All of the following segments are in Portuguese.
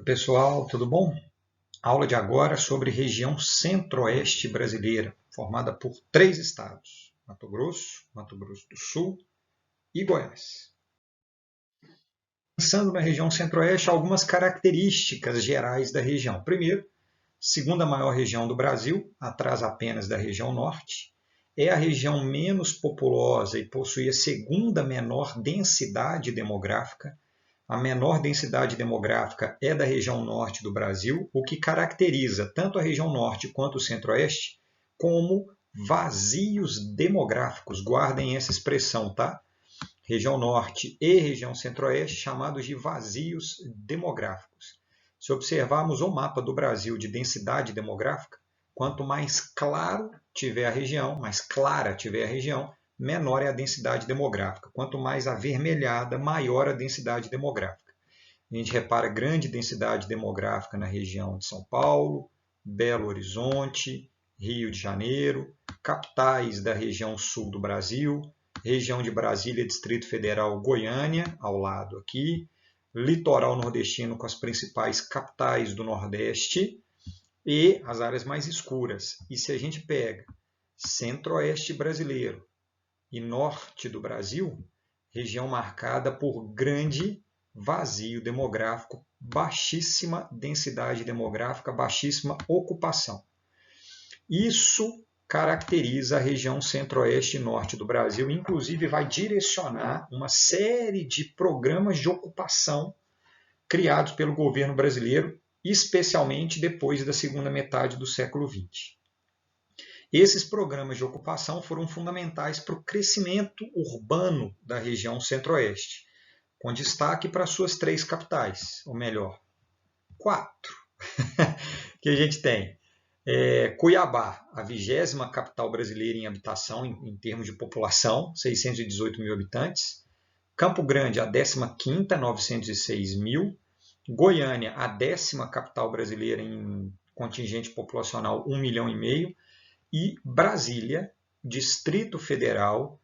Oi, pessoal, tudo bom? Aula de agora sobre região centro-oeste brasileira, formada por 3 estados: Mato Grosso, Mato Grosso do Sul e Goiás. Pensando na região centro-oeste, algumas características gerais da região. Primeiro, segunda maior região do Brasil, atrás apenas da região norte. É a região menos populosa e possui a segunda menor densidade demográfica. A menor densidade demográfica é da região norte do Brasil, o que caracteriza tanto a região norte quanto o centro-oeste como vazios demográficos. Guardem essa expressão, tá? Região norte e região centro-oeste, chamados de vazios demográficos. Se observarmos o mapa do Brasil de densidade demográfica, quanto mais claro tiver a região, mais clara tiver a região, menor é a densidade demográfica. Quanto mais avermelhada, maior a densidade demográfica. A gente repara grande densidade demográfica na região de São Paulo, Belo Horizonte, Rio de Janeiro, capitais da região sul do Brasil, região de Brasília, Distrito Federal, Goiânia, ao lado aqui, litoral nordestino com as principais capitais do Nordeste e as áreas mais escuras. E se a gente pega centro-oeste brasileiro e norte do Brasil, região marcada por grande vazio demográfico, baixíssima densidade demográfica, baixíssima ocupação. Isso caracteriza a região centro-oeste e norte do Brasil, inclusive vai direcionar uma série de programas de ocupação criados pelo governo brasileiro, especialmente depois da segunda metade do século XX. Esses programas de ocupação foram fundamentais para o crescimento urbano da região centro-oeste, com destaque para suas 3 capitais, ou melhor, 4, que a gente tem. Cuiabá, a 20ª capital brasileira em habitação, em termos de população, 618 mil habitantes. Campo Grande, a 15ª, 906 mil. Goiânia, a 10ª capital brasileira em contingente populacional, 1,5 milhão. E Brasília, Distrito Federal,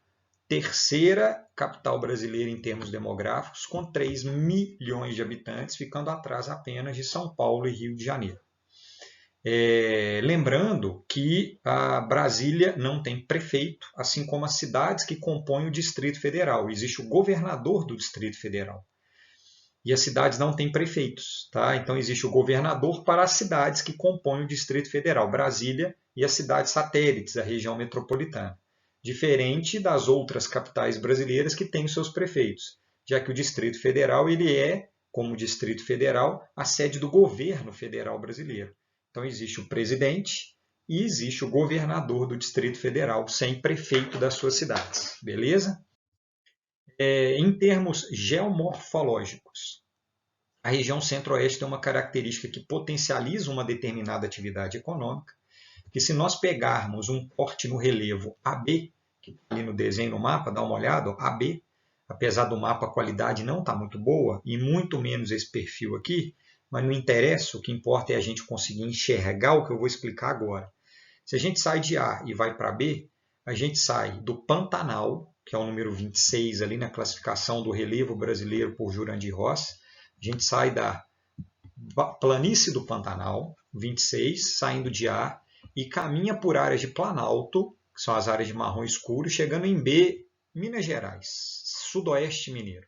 3ª capital brasileira em termos demográficos, com 3 milhões de habitantes, ficando atrás apenas de São Paulo e Rio de Janeiro. Lembrando que a Brasília não tem prefeito, assim como as cidades que compõem o Distrito Federal. Existe o governador do Distrito Federal. E as cidades não têm prefeitos, tá? Então existe o governador para as cidades que compõem o Distrito Federal, Brasília e as cidades satélites, a região metropolitana. Diferente das outras capitais brasileiras que têm seus prefeitos, já que o Distrito Federal ele é, como Distrito Federal, a sede do governo federal brasileiro. Então existe o presidente e existe o governador do Distrito Federal, sem prefeito das suas cidades, beleza? Em termos geomorfológicos, a região centro-oeste tem uma característica que potencializa uma determinada atividade econômica, que se nós pegarmos um corte no relevo AB, que está ali no desenho no mapa, dá uma olhada, AB, apesar do mapa a qualidade não está muito boa, e muito menos esse perfil aqui, mas não interessa, o que importa é a gente conseguir enxergar o que eu vou explicar agora. Se a gente sai de A e vai para B, a gente sai do Pantanal, que é o número 26 ali na classificação do relevo brasileiro por Jurandir Ross. A gente sai da planície do Pantanal, 26, saindo de A, e caminha por áreas de Planalto, que são as áreas de marrom escuro, chegando em B, Minas Gerais, sudoeste mineiro.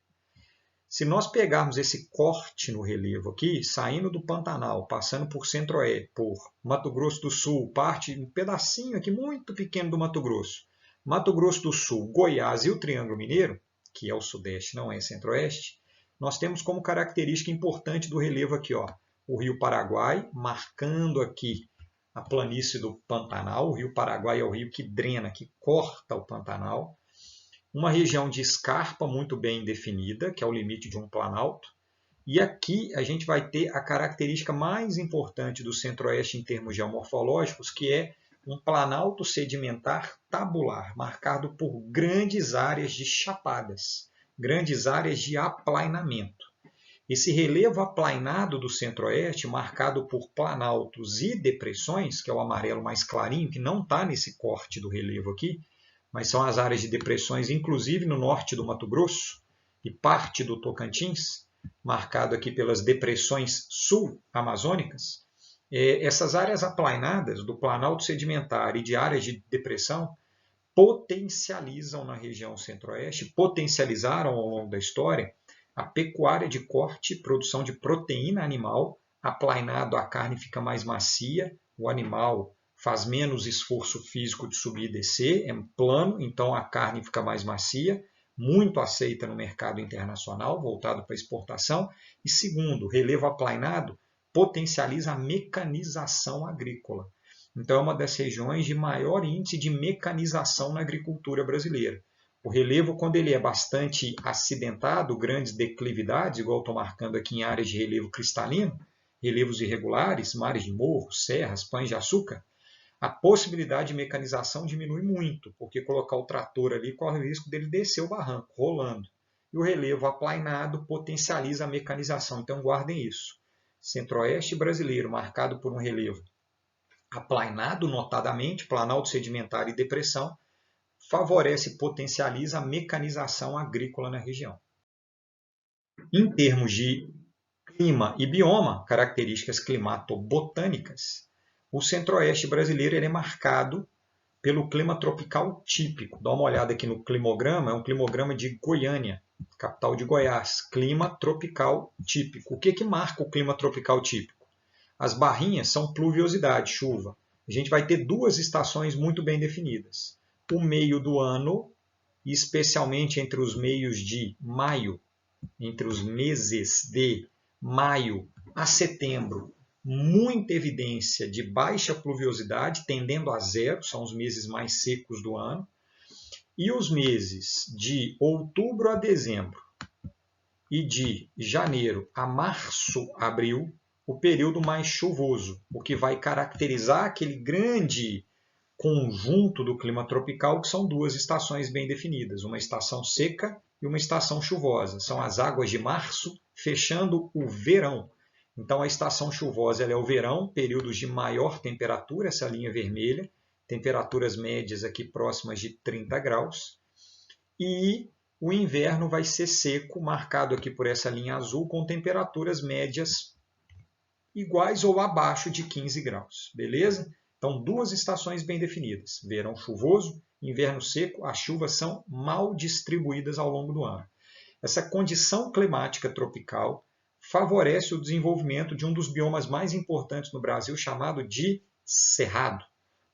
Se nós pegarmos esse corte no relevo aqui, saindo do Pantanal, passando por Centro-Oeste, por Mato Grosso do Sul, um pedacinho aqui muito pequeno do Mato Grosso do Sul, Goiás e o Triângulo Mineiro, que é o sudeste, não é centro-oeste, nós temos como característica importante do relevo aqui, ó, o Rio Paraguai, marcando aqui a planície do Pantanal. O Rio Paraguai é o rio que drena, que corta o Pantanal. Uma região de escarpa muito bem definida, que é o limite de um planalto. E aqui a gente vai ter a característica mais importante do centro-oeste em termos geomorfológicos, que é um planalto sedimentar tabular, marcado por grandes áreas de chapadas, grandes áreas de aplainamento. Esse relevo aplainado do centro-oeste, marcado por planaltos e depressões, que é o amarelo mais clarinho, que não está nesse corte do relevo aqui, mas são as áreas de depressões, inclusive no norte do Mato Grosso e parte do Tocantins, marcado aqui pelas depressões sul-amazônicas, essas áreas aplainadas do planalto sedimentar e de áreas de depressão potencializam na região centro-oeste, potencializaram ao longo da história a pecuária de corte, produção de proteína animal. Aplainado, a carne fica mais macia, o animal faz menos esforço físico de subir e descer, é plano, então a carne fica mais macia, muito aceita no mercado internacional, voltado para exportação. E segundo, relevo aplainado potencializa a mecanização agrícola. Então é uma das regiões de maior índice de mecanização na agricultura brasileira. O relevo, quando ele é bastante acidentado, grandes declividades, igual estou marcando aqui em áreas de relevo cristalino, relevos irregulares, mares de morros, serras, pães de açúcar, a possibilidade de mecanização diminui muito, porque colocar o trator ali corre o risco dele descer o barranco, rolando. E o relevo aplainado potencializa a mecanização, então guardem isso. Centro-oeste brasileiro, marcado por um relevo aplainado, notadamente, planalto sedimentar e depressão, favorece e potencializa a mecanização agrícola na região. Em termos de clima e bioma, características climatobotânicas, o centro-oeste brasileiro é marcado pelo clima tropical típico. Dá uma olhada aqui no climograma, é um climograma de Goiânia, capital de Goiás. Clima tropical típico. O que marca o clima tropical típico? As barrinhas são pluviosidade, chuva. A gente vai ter duas estações muito bem definidas. O meio do ano, especialmente entre os meios de maio, entre os meses de maio a setembro, muita evidência de baixa pluviosidade, tendendo a zero, são os meses mais secos do ano. E os meses de outubro a dezembro e de janeiro a março, abril, o período mais chuvoso, o que vai caracterizar aquele grande conjunto do clima tropical, que são duas estações bem definidas, uma estação seca e uma estação chuvosa. São as águas de março fechando o verão. Então a estação chuvosa é o verão, períodos de maior temperatura, essa linha vermelha, temperaturas médias aqui próximas de 30 graus. E o inverno vai ser seco, marcado aqui por essa linha azul, com temperaturas médias iguais ou abaixo de 15 graus. Beleza? Então, duas estações bem definidas. Verão chuvoso, inverno seco, as chuvas são mal distribuídas ao longo do ano. Essa condição climática tropical favorece o desenvolvimento de um dos biomas mais importantes no Brasil, chamado de cerrado.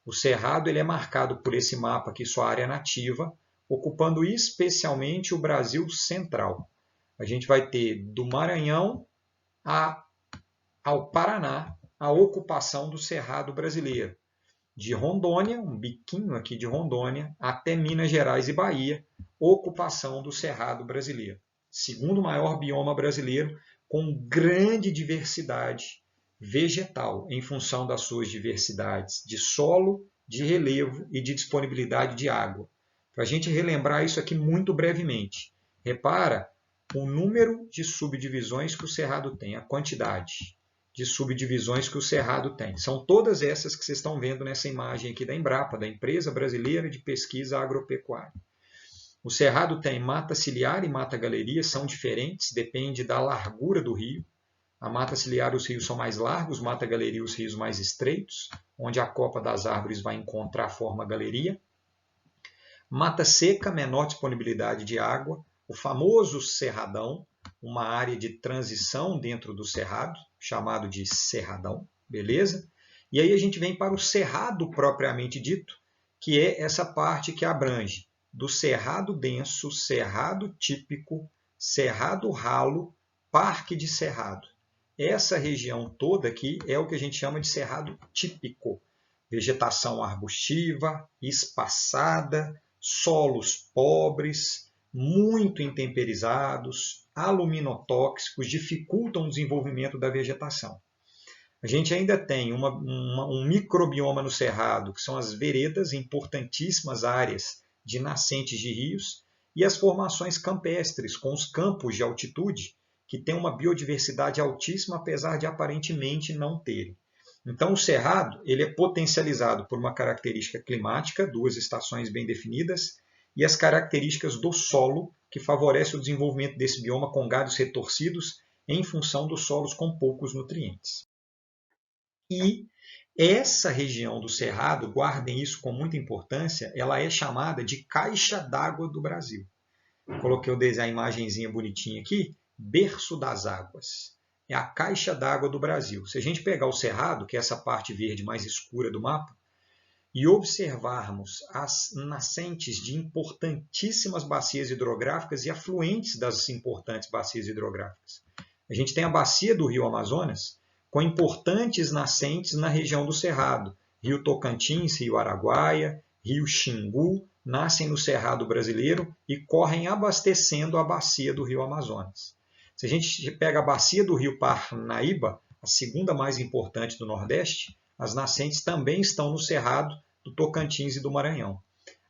O cerrado ele é marcado por esse mapa aqui, sua área nativa, ocupando especialmente o Brasil central. A gente vai ter do Maranhão ao Paraná a ocupação do cerrado brasileiro. De Rondônia, um biquinho aqui de Rondônia, até Minas Gerais e Bahia, ocupação do cerrado brasileiro. Segundo maior bioma brasileiro, com grande diversidade vegetal, em função das suas diversidades de solo, de relevo e de disponibilidade de água. Para a gente relembrar isso aqui muito brevemente. Repara o número de subdivisões que o cerrado tem, a quantidade de subdivisões que o cerrado tem. São todas essas que vocês estão vendo nessa imagem aqui da Embrapa, da Empresa Brasileira de Pesquisa Agropecuária. O cerrado tem mata ciliar e mata galeria, são diferentes, depende da largura do rio. A mata ciliar, os rios são mais largos, mata galeria, os rios mais estreitos, onde a copa das árvores vai encontrar a forma galeria. Mata seca, menor disponibilidade de água, o famoso cerradão, uma área de transição dentro do cerrado, chamado de cerradão, beleza? E aí a gente vem para o cerrado propriamente dito, que é essa parte que abrange do cerrado denso, cerrado típico, cerrado ralo, parque de cerrado. Essa região toda aqui é o que a gente chama de cerrado típico. Vegetação arbustiva, espaçada, solos pobres, muito intemperizados, aluminotóxicos, dificultam o desenvolvimento da vegetação. A gente ainda tem um microbioma no cerrado, que são as veredas, importantíssimas áreas de nascentes de rios, e as formações campestres, com os campos de altitude, que têm uma biodiversidade altíssima, apesar de aparentemente não terem. Então, o cerrado ele é potencializado por uma característica climática, duas estações bem definidas, e as características do solo, que favorece o desenvolvimento desse bioma com galhos retorcidos em função dos solos com poucos nutrientes. E essa região do Cerrado, guardem isso com muita importância, ela é chamada de caixa d'água do Brasil. Coloquei a imagenzinha bonitinha aqui, berço das águas. É a caixa d'água do Brasil. Se a gente pegar o Cerrado, que é essa parte verde mais escura do mapa, e observarmos as nascentes de importantíssimas bacias hidrográficas e afluentes das importantes bacias hidrográficas. A gente tem a bacia do Rio Amazonas, com importantes nascentes na região do Cerrado. Rio Tocantins, Rio Araguaia, Rio Xingu, nascem no Cerrado brasileiro e correm abastecendo a bacia do Rio Amazonas. Se a gente pega a bacia do Rio Parnaíba, a segunda mais importante do Nordeste, as nascentes também estão no Cerrado do Tocantins e do Maranhão.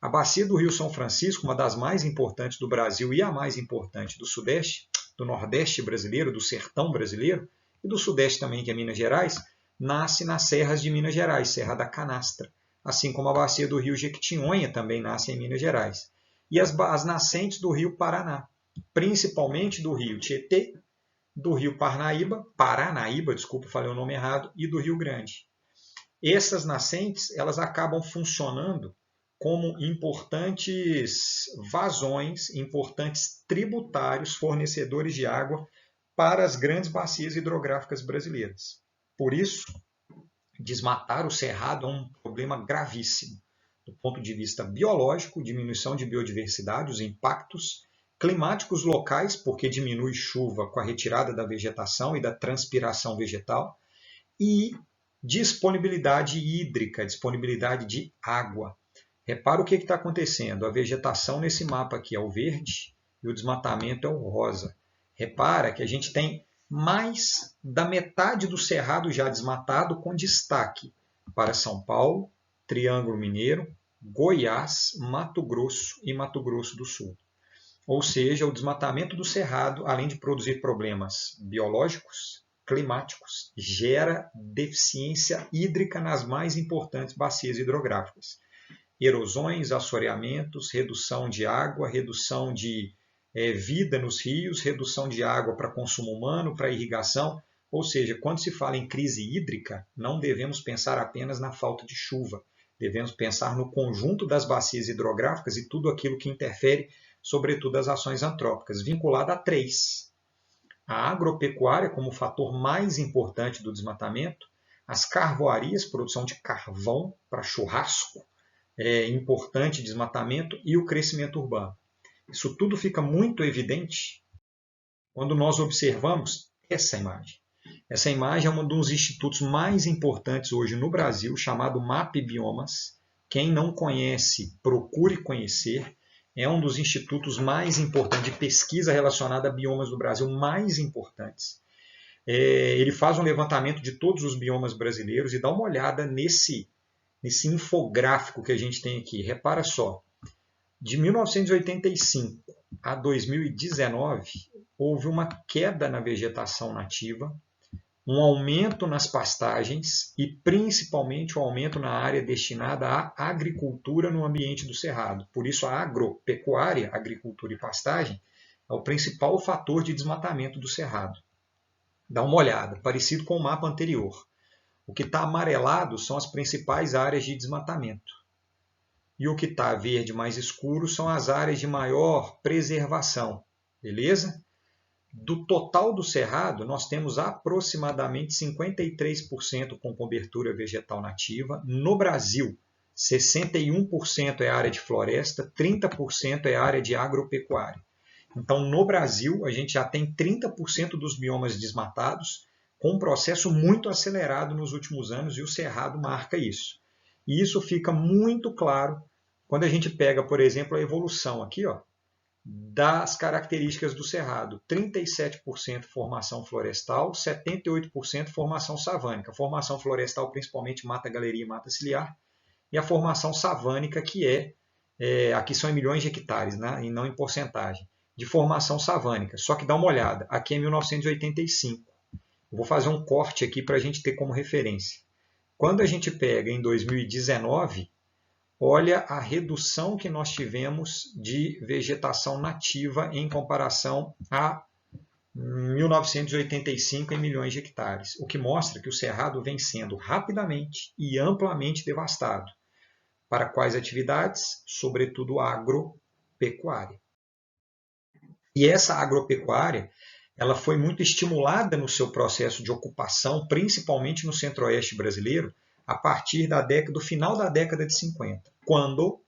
A bacia do Rio São Francisco, uma das mais importantes do Brasil e a mais importante do Sudeste, do Nordeste brasileiro, do Sertão brasileiro, e do Sudeste também, que é Minas Gerais, nasce nas serras de Minas Gerais, Serra da Canastra, assim como a bacia do Rio Jequitinhonha também nasce em Minas Gerais. E as nascentes do Rio Paraná, principalmente do Rio Tietê, do Rio Paranaíba, desculpa, falei o nome errado, e do Rio Grande. Essas nascentes, elas acabam funcionando como importantes vazões, importantes tributários fornecedores de água para as grandes bacias hidrográficas brasileiras. Por isso, desmatar o cerrado é um problema gravíssimo, do ponto de vista biológico, diminuição de biodiversidade, os impactos climáticos locais, porque diminui chuva com a retirada da vegetação e da transpiração vegetal, e disponibilidade hídrica, disponibilidade de água. Repara o que está acontecendo. A vegetação nesse mapa aqui é o verde e o desmatamento é o rosa. Repara que a gente tem mais da metade do cerrado já desmatado, com destaque para São Paulo, Triângulo Mineiro, Goiás, Mato Grosso e Mato Grosso do Sul. Ou seja, o desmatamento do cerrado, além de produzir problemas biológicos, climáticos, gera deficiência hídrica nas mais importantes bacias hidrográficas. Erosões, assoreamentos, redução de água, redução de vida nos rios, redução de água para consumo humano, para irrigação. Ou seja, quando se fala em crise hídrica, não devemos pensar apenas na falta de chuva. Devemos pensar no conjunto das bacias hidrográficas e tudo aquilo que interfere, sobretudo as ações antrópicas, vinculada a 3. A agropecuária como o fator mais importante do desmatamento, as carvoarias, produção de carvão para churrasco, importante desmatamento, e o crescimento urbano. Isso tudo fica muito evidente quando nós observamos essa imagem. Essa imagem é um dos institutos mais importantes hoje no Brasil, chamado MAP Biomas. Quem não conhece, procure conhecer. É um dos institutos mais importantes de pesquisa relacionada a biomas do Brasil, mais importantes. Ele faz um levantamento de todos os biomas brasileiros e dá uma olhada nesse infográfico que a gente tem aqui. Repara só, de 1985 a 2019, houve uma queda na vegetação nativa, um aumento nas pastagens e principalmente um aumento na área destinada à agricultura no ambiente do cerrado. Por isso a agropecuária, agricultura e pastagem, é o principal fator de desmatamento do cerrado. Dá uma olhada, parecido com o mapa anterior. O que está amarelado são as principais áreas de desmatamento. E o que está verde mais escuro são as áreas de maior preservação. Beleza? Do total do cerrado, nós temos aproximadamente 53% com cobertura vegetal nativa. No Brasil, 61% é área de floresta, 30% é área de agropecuária. Então, no Brasil, a gente já tem 30% dos biomas desmatados, com um processo muito acelerado nos últimos anos, e o cerrado marca isso. E isso fica muito claro quando a gente pega, por exemplo, a evolução aqui, das características do cerrado. 37% formação florestal, 78% formação savânica. Formação florestal principalmente mata-galeria e mata-ciliar, e a formação savânica, que aqui são em milhões de hectares, né, e não em porcentagem, de formação savânica. Só que dá uma olhada, aqui é 1985. Eu vou fazer um corte aqui para a gente ter como referência. Quando a gente pega em 2019, olha a redução que nós tivemos de vegetação nativa em comparação a 1985 em milhões de hectares, o que mostra que o cerrado vem sendo rapidamente e amplamente devastado. Para quais atividades? Sobretudo agropecuária. E essa agropecuária ela foi muito estimulada no seu processo de ocupação, principalmente no centro-oeste brasileiro, a partir do final da década de 50, quando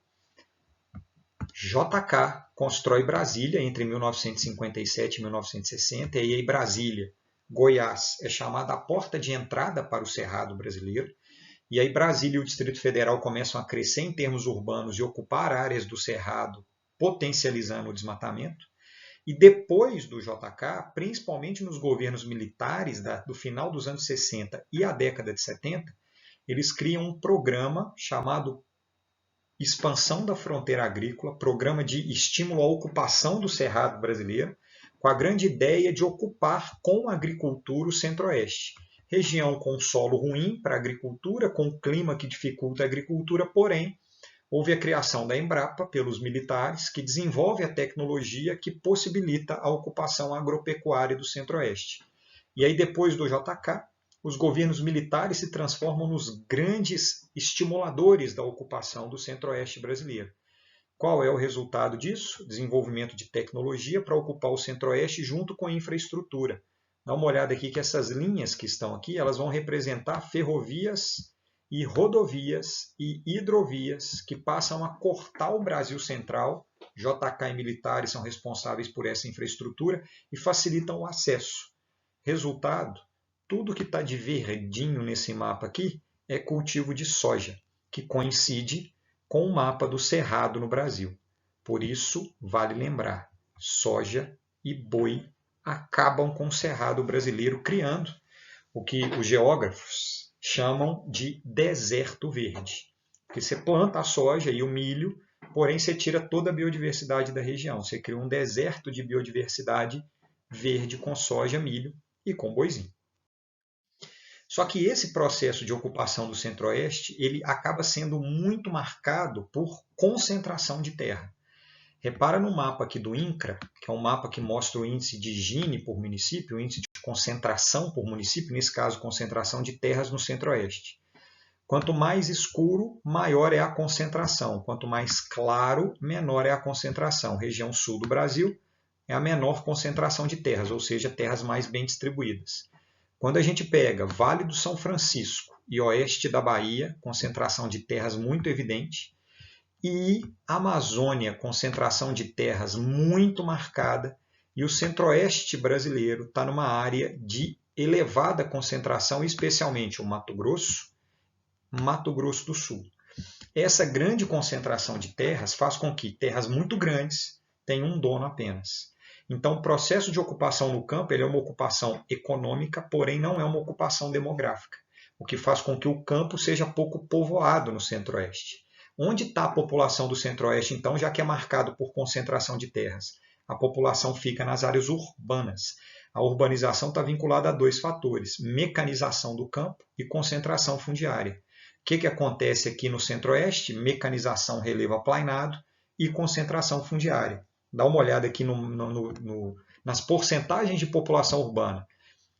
JK constrói Brasília entre 1957 e 1960, e aí Brasília, Goiás, é chamada a porta de entrada para o Cerrado brasileiro, e aí Brasília e o Distrito Federal começam a crescer em termos urbanos e ocupar áreas do Cerrado, potencializando o desmatamento. E depois do JK, principalmente nos governos militares do final dos anos 60 e a década de 70, eles criam um programa chamado Expansão da Fronteira Agrícola, programa de estímulo à ocupação do Cerrado brasileiro, com a grande ideia de ocupar com a agricultura o Centro-Oeste. Região com solo ruim para a agricultura, com clima que dificulta a agricultura, porém, houve a criação da Embrapa pelos militares, que desenvolve a tecnologia que possibilita a ocupação agropecuária do Centro-Oeste. E aí, depois do JK, os governos militares se transformam nos grandes estimuladores da ocupação do Centro-Oeste brasileiro. Qual é o resultado disso? Desenvolvimento de tecnologia para ocupar o Centro-Oeste junto com a infraestrutura. Dá uma olhada aqui que essas linhas que estão aqui, elas vão representar ferrovias e rodovias e hidrovias que passam a cortar o Brasil central. JK e militares são responsáveis por essa infraestrutura e facilitam o acesso. Resultado, tudo que está de verdinho nesse mapa aqui é cultivo de soja, que coincide com o mapa do Cerrado no Brasil. Por isso, vale lembrar, soja e boi acabam com o Cerrado brasileiro, criando o que os geógrafos chamam de deserto verde. Porque você planta a soja e o milho, porém você tira toda a biodiversidade da região. Você cria um deserto de biodiversidade verde com soja, milho e com boizinho. Só que esse processo de ocupação do Centro-Oeste ele acaba sendo muito marcado por concentração de terra. Repara no mapa aqui do INCRA, que é um mapa que mostra o índice de Gini por município, o índice de concentração por município, nesse caso, concentração de terras no Centro-Oeste. Quanto mais escuro, maior é a concentração. Quanto mais claro, menor é a concentração. Região sul do Brasil é a menor concentração de terras, ou seja, terras mais bem distribuídas. Quando a gente pega Vale do São Francisco e oeste da Bahia, concentração de terras muito evidente, e Amazônia, concentração de terras muito marcada, e o centro-oeste brasileiro está numa área de elevada concentração, especialmente o Mato Grosso do Sul. Essa grande concentração de terras faz com que terras muito grandes tenham um dono apenas. Então, o processo de ocupação no campo ele é uma ocupação econômica, porém não é uma ocupação demográfica, o que faz com que o campo seja pouco povoado no Centro-Oeste. Onde está a população do Centro-Oeste, então, já que é marcado por concentração de terras? A população fica nas áreas urbanas. A urbanização está vinculada a dois fatores, mecanização do campo e concentração fundiária. O que acontece aqui no Centro-Oeste? Mecanização, relevo aplainado e concentração fundiária. Dá uma olhada aqui nas porcentagens de população urbana.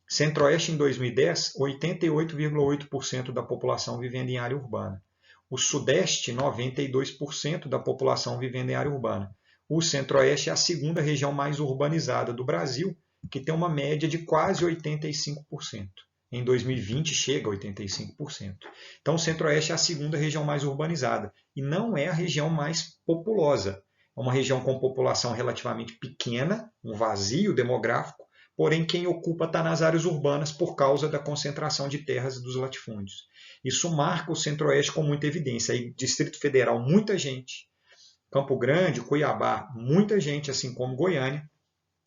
Centro-Oeste em 2010, 88,8% da população vivendo em área urbana. O Sudeste, 92% da população vivendo em área urbana. O Centro-Oeste é a segunda região mais urbanizada do Brasil, que tem uma média de quase 85%. Em 2020 chega a 85%. Então o Centro-Oeste é a segunda região mais urbanizada e não é a região mais populosa. É uma região com população relativamente pequena, um vazio demográfico, porém quem ocupa está nas áreas urbanas por causa da concentração de terras e dos latifúndios. Isso marca o Centro-Oeste com muita evidência. Aí, Distrito Federal, muita gente. Campo Grande, Cuiabá, muita gente, assim como Goiânia.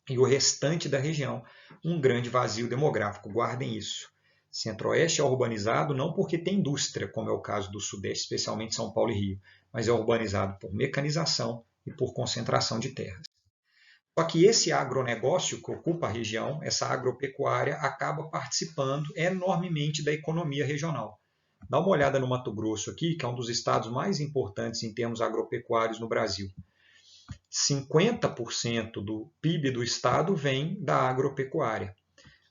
E o restante da região, um grande vazio demográfico. Guardem isso. Centro-Oeste é urbanizado não porque tem indústria, como é o caso do Sudeste, especialmente São Paulo e Rio, mas é urbanizado por mecanização e por concentração de terras. Só que esse agronegócio que ocupa a região, essa agropecuária, acaba participando enormemente da economia regional. Dá uma olhada no Mato Grosso aqui, que é um dos estados mais importantes em termos agropecuários no Brasil. 50% do PIB do estado vem da agropecuária.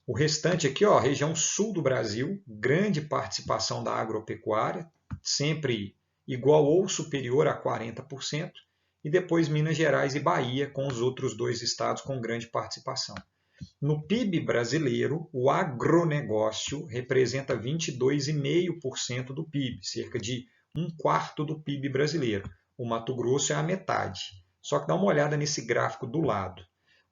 O restante aqui, ó, região sul do Brasil, grande participação da agropecuária, sempre igual ou superior a 40%, e depois Minas Gerais e Bahia, com os outros dois estados com grande participação. No PIB brasileiro, o agronegócio representa 22,5% do PIB, cerca de um quarto do PIB brasileiro. O Mato Grosso é a metade. Só que dá uma olhada nesse gráfico do lado.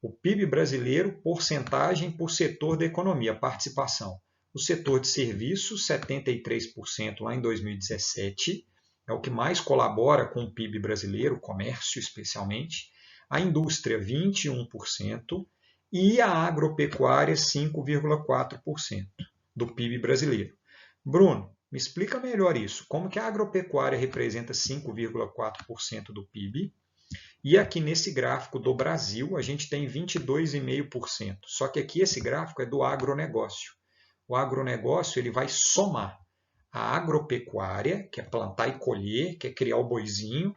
O PIB brasileiro, porcentagem por setor da economia, participação. O setor de serviços, 73% lá em 2017, é o que mais colabora com o PIB brasileiro, o comércio especialmente. A indústria, 21%. E a agropecuária, 5,4% do PIB brasileiro. Bruno, me explica melhor isso. Como que a agropecuária representa 5,4% do PIB? E aqui nesse gráfico do Brasil, a gente tem 22,5%. Só que aqui esse gráfico é do agronegócio. O agronegócio ele vai somar a agropecuária, que é plantar e colher, que é criar o boizinho,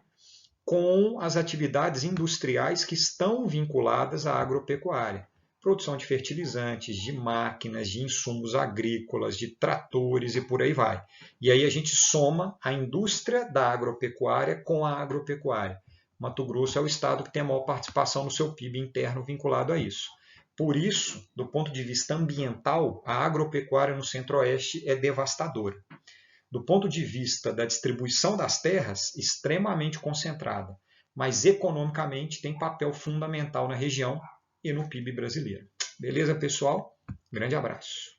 com as atividades industriais que estão vinculadas à agropecuária. Produção de fertilizantes, de máquinas, de insumos agrícolas, de tratores e por aí vai. E aí a gente soma a indústria da agropecuária com a agropecuária. Mato Grosso é o estado que tem a maior participação no seu PIB interno vinculado a isso. Por isso, do ponto de vista ambiental, a agropecuária no Centro-Oeste é devastadora. Do ponto de vista da distribuição das terras, extremamente concentrada, mas economicamente tem papel fundamental na região e no PIB brasileiro. Beleza, pessoal? Grande abraço.